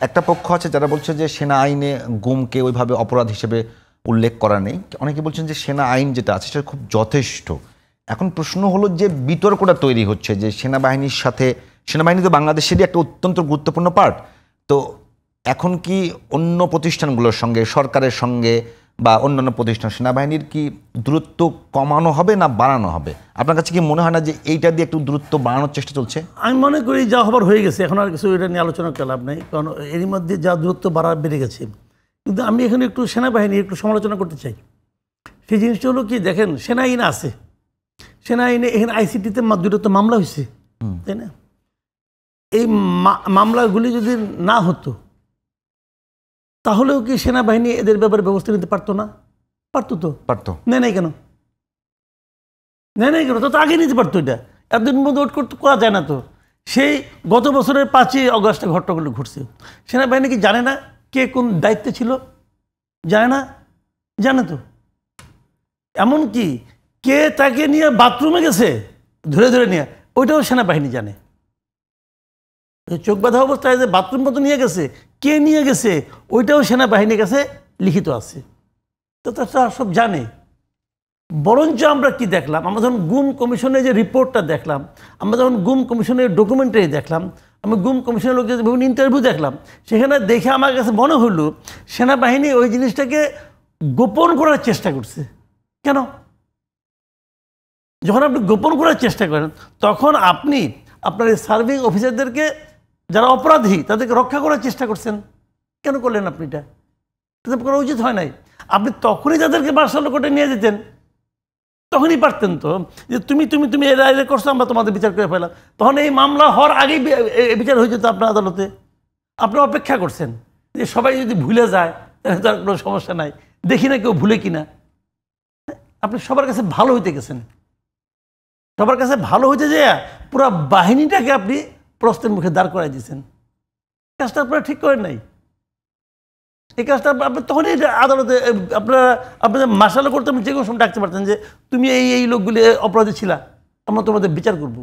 একটা পক্ষ আছে যারা বলছে যে সেনা আইনে গুমকে ওইভাবে অপরাধ হিসেবে উল্লেখ করা নেই, অনেকে বলছেন যে সেনা আইন যেটা আছে সেটা খুব যথেষ্ট। এখন প্রশ্ন হলো যে বিতর্কটা তৈরি হচ্ছে যে সেনাবাহিনীর সাথে, সেনাবাহিনী তো বাংলাদেশেরই একটা অত্যন্ত গুরুত্বপূর্ণ পার্ট, তো এখন কি অন্য প্রতিষ্ঠানগুলোর সঙ্গে, সরকারের সঙ্গে বা অন্যান্য প্রতিষ্ঠান, সেনাবাহিনীর কি দূরত্ব কমানো হবে না বাড়ানো হবে? আপনার কাছে কি মনে হয় না যে এইটা দিয়ে একটু দূরত্ব বাড়ানোর চেষ্টা চলছে? আমি মনে করি যা হবার হয়ে গেছে, এখন আর কিছু এটা নিয়ে আলোচনা করা লাভ নেই, কারণ এরই মধ্যে যা দূরত্ব বেড়ে গেছে। কিন্তু আমি এখানে একটু সেনাবাহিনী একটু সমালোচনা করতে চাই। সেই জিনিসটা হলো কি, দেখেন সেনা আইন আছে, সেনা আইনে এখানে আইসিটিতে দুটো তো মামলা হয়েছে, তাই না? এই মামলাগুলি যদি না হতো তাহলেও কি সেনাবাহিনী এদের ব্যাপারে ব্যবস্থা নিতে পারতো না? পারতো তো, পারতো। নেই কেন? নেই কেন? তো আগে নিতে পারতো। এটা এতদিন মধ্যে ওট করতে করা যায় না তো। সেই গত বছরের 5ই অগস্টে ঘটনাগুলো ঘটছে। সেনাবাহিনী কি জানে না কে কোন দায়িত্বে ছিল? জানে না? জানে তো। এমনকি কে তাকে নিয়ে বাথরুমে গেছে ধরে ধরে নিয়ে, ওইটাও সেনাবাহিনী জানে। চোখ বাঁধা অবস্থায় যে বাথরুম মতো নিয়ে গেছে, কে নিয়ে গেছে, ওইটাও সেনাবাহিনীর কাছে লিখিত আছে। তো তারা সব জানে। বরঞ্চ আমরা কি দেখলাম, আমরা যখন গুম কমিশনের যে রিপোর্টটা দেখলাম, আমরা যখন গুম কমিশনের ডকুমেন্টারি দেখলাম, আমি গুম কমিশনের লোকদের বিভিন্ন ইন্টারভিউ দেখলাম, সেখানে দেখে আমার কাছে মনে হলো সেনাবাহিনী ওই জিনিসটাকে গোপন করার চেষ্টা করছে। কেন? যখন আপনি গোপন করার চেষ্টা করেন তখন আপনি আপনার এই সার্ভিং অফিসারদেরকে, যারা অপরাধী, তাদেরকে রক্ষা করার চেষ্টা করছেন। কেন করলেন আপনি? এটা করা উচিত হয় নাই। আপনি তখনই তাদেরকে মার্শাল কোর্টে নিয়ে যেতেন, তখনই পারতেন তো যে তুমি তুমি তুমি এরা এরা করছো, আমরা তোমাদের বিচার করে ফেলাম। তখন এই মামলা হওয়ার আগেই বিচার হয়ে যেত আপনার আদালতে। আপনি অপেক্ষা করছেন যে সবাই যদি ভুলে যায় তাহলে তার কোনো সমস্যা নাই, দেখি না কেউ ভুলে কিনা। আপনি সবার কাছে ভালো হইতে গেছেন, সবার কাছে ভালো হইতে যে পুরো বাহিনীটাকে আপনি প্রশ্নের মুখে দাঁড় করাই দিয়েছেন। কাজটা আপনারা ঠিক করেন নাই। এই কাজটা আপনি তখনই আদালতে আপনাদের মার্শাল করতে আপনি যে কোনো সময় ডাকতে পারতেন যে তুমি এই লোকগুলি অপরাধী ছিলা, আমরা তোমাদের বিচার করব।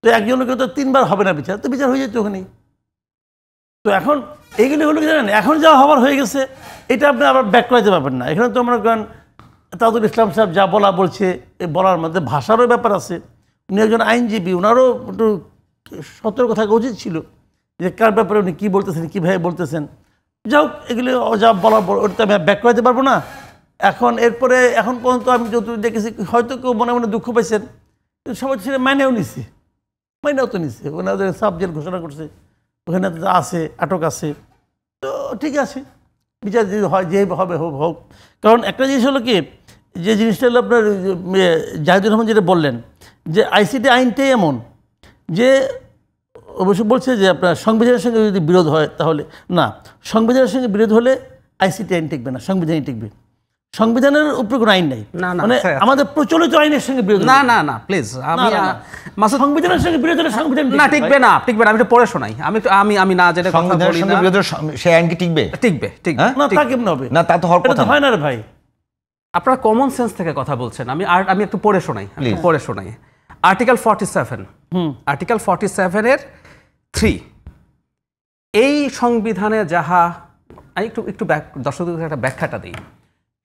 তো একজনকে তো 3বার হবে না বিচার, তো বিচার হয়ে যেত ওখানেই। তো এখন এইগুলি হলো কি জানেন, এখন যা হবার হয়ে গেছে এটা আপনি আবার ব্যাক করাইতে পারবেন না। এখানে তো আমরা তাজুল ইসলাম সাহেব যা বলছে, এই বলার মধ্যে ভাষারও ব্যাপার আছে। উনি একজন আইনজীবী, ওনারও একটু সতর্ক থাকা উচিত ছিল যে কার ব্যাপারে উনি কী বলতেছেন, কীভাবে বলতেছেন। যাই হোক, এগুলি যা বলার ওটা তো আমি ব্যাক করাতে পারবো না। এখন পর্যন্ত আমি যত দেখেছি, হয়তো কেউ মনে মনে দুঃখ পাইছেন, কিন্তু সবাই সেটা মাইনেও তো নিচ্ছে। ওনাদের সাবজেক্ট ঘোষণা করছে, ওখানে আছে, আটক আছে, তো ঠিক আছে, বিচার যদি হয় যে হবে হোক। কারণ একটা জিনিস হলো কি, যে জিনিসটা হলো আপনার জাহিদুর রহমান যেটা বললেন যে আইসিটি আইনটাই এমন যে অবশ্য বলছে যে আপনার সংবিধানের সঙ্গে যদি বিরোধ হয় তাহলে না, সংবিধানের সঙ্গে বিরোধ হলে আইসিটি আইন টিকবে না, সংবিধানই টিকবে। সংবিধানের উপরে কোনো আইন নাই, মানে আমাদের প্রচলিত আইনের সঙ্গে বিরোধ। না প্লিজ, সংবিধানের সঙ্গে বিরোধ হলে সংবিধান না, টিকবে না। আমি একটু পড়ে শোনাই। আমি না যেটা কথা বলি না, সেই আইন কি টিকবে? না, তা কেমন হবে? না, তা তো হওয়ার কথা হয় না রে ভাই। আপনারা কমন সেন্স থেকে কথা বলছেন। আমি একটু পড়ে শোনাই। আর্টিকেল 47 এর 3, এই সংবিধানে যাহা, আমি একটু দর্শকদের একটা ব্যাখ্যাটা দিই।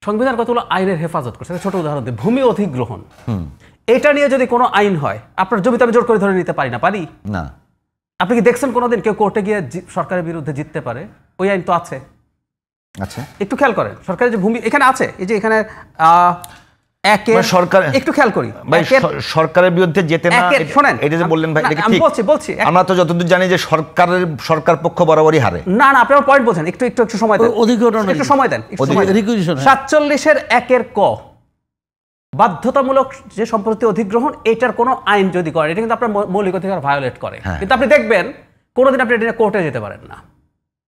সংবিধান কতগুলো আইনের হেফাজত করছে। ছোট উদাহরণ দিই, ভূমি অধিগ্রহণ, এটা নিয়ে যদি কোনো আইন হয়, আপনার জমিতে আমি জোর করে ধরে নিতে পারি না। আপনি কি দেখছেন কোনোদিন কেউ কোর্টে গিয়ে সরকারের বিরুদ্ধে জিততে পারে? ওই আইন তো আছে। আচ্ছা, একটু খেয়াল করেন, সরকারের যে ভূমি এখানে আছে, এই যে এখানে একটু খেয়াল করি, সরকারের বিরুদ্ধে যেতে না। শোনেন, এটা যে বললেন ভাই, বলছি আমরা তো যতদূর জানি যে সরকার পক্ষ বরাবরই হারে। না, আপনি আমার পয়েন্ট বলছেন, একটু সময় দেন, একটু সময় দেন। 47 এর 1 ক, বাধ্যতামূলক যে সম্পত্তি অধিগ্রহণ, এটার কোনো আইন যদি করে, এটা কিন্তু আপনার মৌলিক অধিকার ভায়োলেট করে। কিন্তু আপনি দেখবেন কোনোদিন আপনি এটা কোর্টে যেতে পারেন না।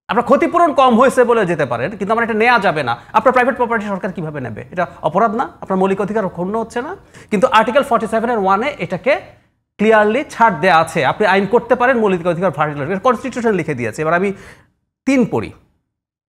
আপনার ক্ষতিপূরণ কম হয়েছে বলে যেতে পারেন, কিন্তু আমার এটা নেওয়া যাবে না। আপনার প্রাইভেট প্রপার্টি সরকার কিভাবে নেবে? এটা অপরাধ না? আপনার মৌলিক অধিকার ক্ষুণ্ণ হচ্ছে না? কিন্তু আর্টিকেল 47(1) এটাকে ক্লিয়ারলি ছাড় দেওয়া আছে, আপনি আইন করতে পারেন, মৌলিক অধিকার ভায়োলেট, কনস্টিটিউশন লিখে দিয়েছে। এবার আমি 3 পড়ি।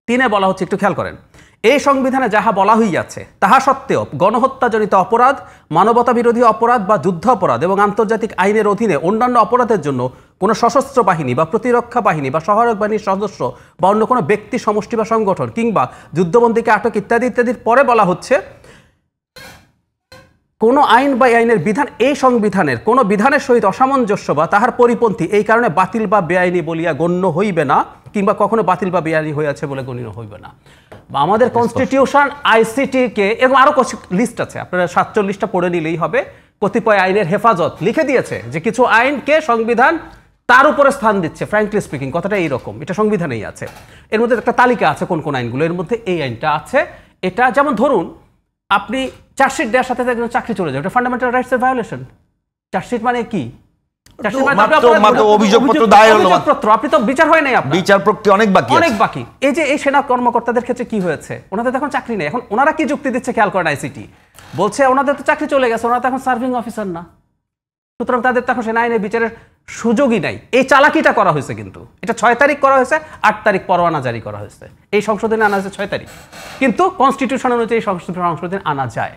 3-এ বলা হচ্ছে, একটু খেয়াল করেন, এই সংবিধানে যাহা বলা হইয়াছে তাহা সত্ত্বেও গণহত্যাজনিত অপরাধ, মানবতা বিরোধী অপরাধ বা যুদ্ধ অপরাধ এবং আন্তর্জাতিক আইনের অধীনে অন্যান্য অপরাধের জন্য কোনো সশস্ত্র বাহিনী বা প্রতিরক্ষা বাহিনী বা সহায়ক বাহিনীর সদস্য বা অন্য কোনো ব্যক্তি, সমষ্টি বা সংগঠন কিংবা যুদ্ধবন্দীকে আটক ইত্যাদি ইত্যাদির পরে বলা হচ্ছে কোন আইন বা আইনের বিধান এই সংবিধানের কোন বিধানের সহিত অসামঞ্জস্য বা তাহার পরিপন্থী এই কারণে বাতিল বা বেআইনি বলিয়া গণ্য হইবে না, কিংবা কখনো বাতিল বা বেআইনি হইয়াছে বলে গণ্য হইবে না। আমাদের কনস্টিটিউশন, আইসিটি কে এরকম আরো লিস্ট আছে, আপনারা 47টা পড়ে নিলেই হবে। কতিপয় আইনের হেফাজত লিখে দিয়েছে যে কিছু আইনকে সংবিধান তার উপরে স্থান দিচ্ছে। ফ্র্যাঙ্কলি স্পিকিং কথাটা এইরকম, এটা সংবিধানেই আছে। এর মধ্যে একটা তালিকা আছে কোন কোন আইনগুলো, এর মধ্যে এই আইনটা আছে। এটা যেমন ধরুন আপনি চার্জশিট দেওয়ার সাথে সাথে চাকরি চলে যাবে, এটা ফান্ডামেন্টাল রাইটস এর ভায়োলেশন। চার্জশিট মানে কি? আপনি তো বিচার হয় নাই, বিচার প্রক্রিয়া অনেক বাকি। এই যে এই সেনা কর্মকর্তাদের ক্ষেত্রে কি হয়েছে, ওনাদের এখন চাকরি নেই। এখন ওনারা কি যুক্তি দিচ্ছে খেয়াল করেন, আইসিটি বলছে ওনাদের তো চাকরি চলে গেছে, ওনারা তো এখন সার্ভিং অফিসার না, সুতরাং তাদের তো এখন সেনা আইনে বিচারের সুযোগই নাই। এই চালাকিটা করা হয়েছে, কিন্তু এটা 6 তারিখ করা হয়েছে, 8 তারিখ পরোয়ানা জারি করা হয়েছে। এই সংশোধনে আনা হয়েছে 6 তারিখ, কিন্তু কনস্টিটিউশন অনুযায়ী সংশোধনে আনা যায়।